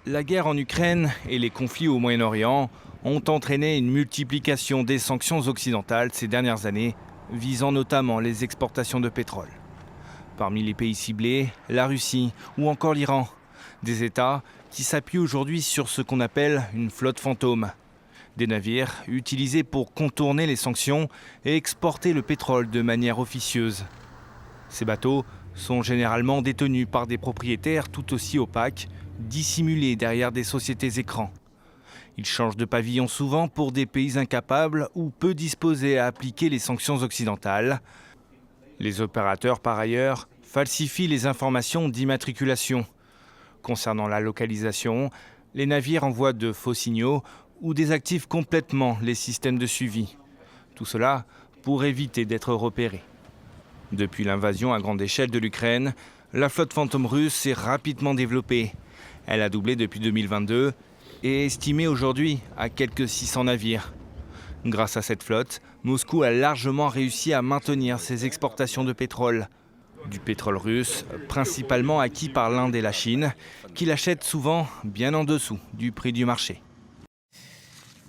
La guerre en Ukraine et les conflits au Moyen-Orient ont entraîné une multiplication des sanctions occidentales ces dernières années, visant notamment les exportations de pétrole. Parmi les pays ciblés, la Russie ou encore l'Iran, des États qui s'appuient aujourd'hui sur ce qu'on appelle une flotte fantôme. Des navires utilisés pour contourner les sanctions et exporter le pétrole de manière officieuse. Ces bateaux sont généralement détenus par des propriétaires tout aussi opaques, dissimulés derrière des sociétés écrans. Ils changent de pavillon souvent pour des pays incapables ou peu disposés à appliquer les sanctions occidentales. Les opérateurs, par ailleurs, falsifient les informations d'immatriculation. Concernant la localisation, les navires envoient de faux signaux ou désactivent complètement les systèmes de suivi. Tout cela pour éviter d'être repérés. Depuis l'invasion à grande échelle de l'Ukraine, la flotte fantôme russe s'est rapidement développée. Elle a doublé depuis 2022 et est estimée aujourd'hui à quelques 600 navires. Grâce à cette flotte, Moscou a largement réussi à maintenir ses exportations de pétrole. Du pétrole russe, principalement acquis par l'Inde et la Chine, qui l'achètent souvent bien en dessous du prix du marché.